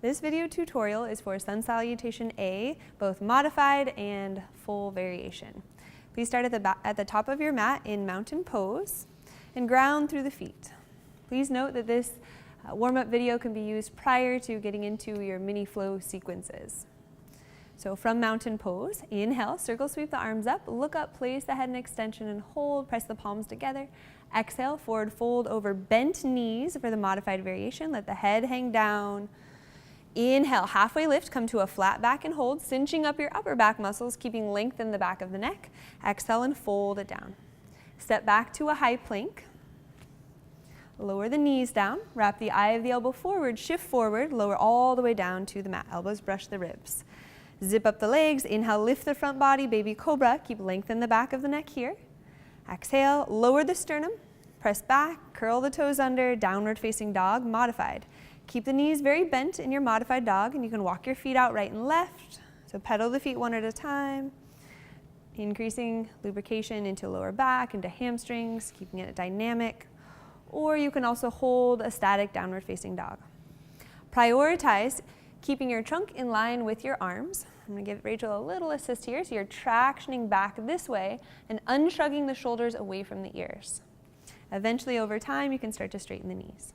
This video tutorial is for Sun Salutation A, both modified and full variation. Please start at the top of your mat in mountain pose and ground through the feet. Please note that this warm-up video can be used prior to getting into your mini flow sequences. So from mountain pose, inhale, circle sweep the arms up, look up, place the head in extension and hold, press the palms together. Exhale, forward fold over bent knees for the modified variation, let the head hang down. Inhale, halfway lift, come to a flat back and hold, cinching up your upper back muscles, keeping length in the back of the neck. Exhale and fold it down. Step back to a high plank. Lower the knees down, wrap the eye of the elbow forward, shift forward, lower all the way down to the mat. Elbows brush the ribs. Zip up the legs, inhale, lift the front body, baby cobra, keep length in the back of the neck here. Exhale, lower the sternum, press back, curl the toes under, downward facing dog, modified. Keep the knees very bent in your modified dog, and you can walk your feet out right and left. So pedal the feet one at a time, increasing lubrication into lower back, into hamstrings, keeping it dynamic. Or you can also hold a static downward facing dog. Prioritize keeping your trunk in line with your arms. I'm going to give Rachel a little assist here, so you're tractioning back this way and unshrugging the shoulders away from the ears. Eventually, over time, you can start to straighten the knees.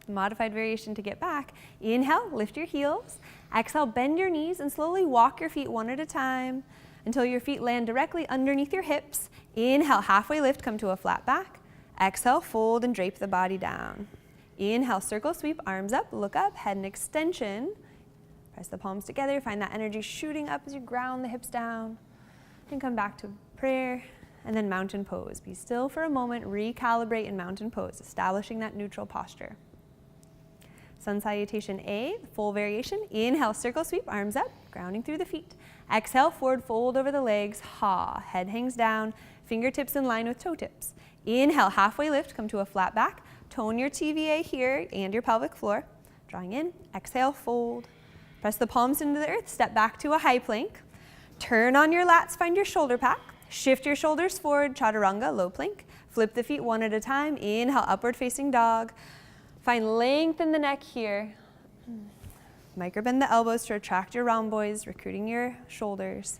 Modified variation to get back. Inhale, lift your heels. Exhale, bend your knees and slowly walk your feet one at a time until your feet land directly underneath your hips. Inhale, halfway lift, come to a flat back. Exhale, fold and drape the body down. Inhale, circle sweep, arms up, look up, head in extension. Press the palms together, find that energy shooting up as you ground the hips down. And come back to prayer, and then mountain pose. Be still for a moment, recalibrate in mountain pose, establishing that neutral posture. Sun Salutation A, full variation. Inhale, circle sweep, arms up, grounding through the feet. Exhale, forward fold over the legs, ha, head hangs down, fingertips in line with toe tips. Inhale, halfway lift, come to a flat back. Tone your TVA here and your pelvic floor. Drawing in, exhale, fold. Press the palms into the earth, step back to a high plank. Turn on your lats, find your shoulder pack. Shift your shoulders forward, chaturanga, low plank. Flip the feet one at a time. Inhale, upward facing dog. Find length in the neck here. Micro bend the elbows to retract your rhomboids, recruiting your shoulders.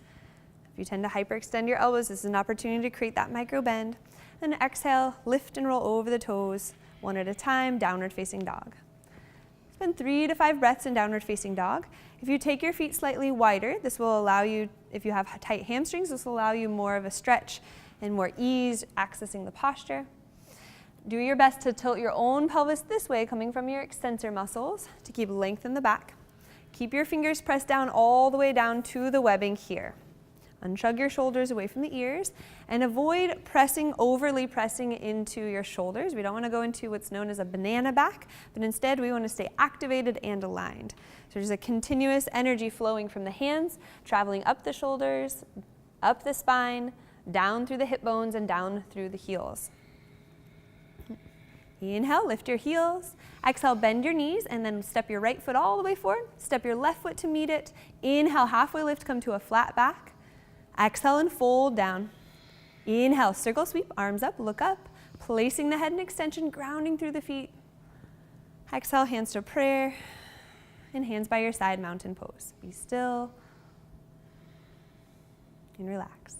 If you tend to hyperextend your elbows, this is an opportunity to create that micro bend. Then exhale, lift and roll over the toes, one at a time, downward facing dog. Spend 3 to 5 breaths in downward facing dog. If you take your feet slightly wider, this will allow you, if you have tight hamstrings, this will allow you more of a stretch and more ease accessing the posture. Do your best to tilt your own pelvis this way, coming from your extensor muscles to keep length in the back. Keep your fingers pressed down all the way down to the webbing here. Unshrug your shoulders away from the ears and avoid overly pressing into your shoulders. We don't want to go into what's known as a banana back, but instead we want to stay activated and aligned. So there's a continuous energy flowing from the hands, traveling up the shoulders, up the spine, down through the hip bones, and down through the heels. Inhale, lift your heels. Exhale, bend your knees, and then step your right foot all the way forward. Step your left foot to meet it. Inhale, halfway lift, come to a flat back. Exhale and fold down. Inhale, circle sweep, arms up, look up, placing the head in extension, grounding through the feet. Exhale, hands to prayer, and hands by your side, mountain pose. Be still and relax.